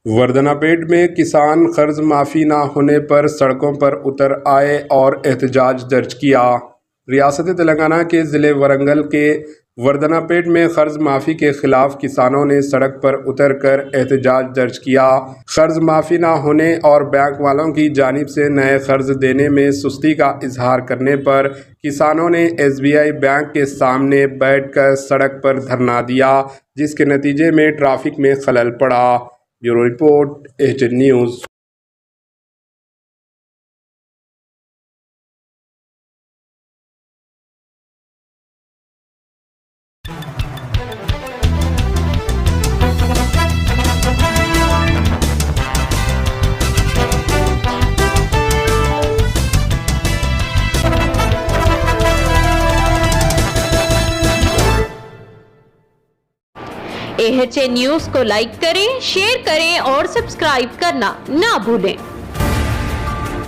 वर्धनापेट में किसान कर्ज माफ़ी ना होने पर सड़कों पर उतर आए और एहतजाज दर्ज किया। रियासत तेलंगाना के ज़िले वरंगल के वर्धनापेट में कर्ज माफ़ी के खिलाफ किसानों ने सड़क पर उतरकर एहतजाज दर्ज किया। कर्ज माफ़ी ना होने और बैंक वालों की जानिब से नए कर्ज देने में सुस्ती का इजहार करने पर किसानों ने SBI बैंक के सामने बैठकर सड़क पर धरना दिया, जिसके नतीजे में ट्रैफिक में खलल पड़ा। Bureau report HN news. AHN news को लाइक करें, शेयर करें और सब्सक्राइब करना ना भूलें।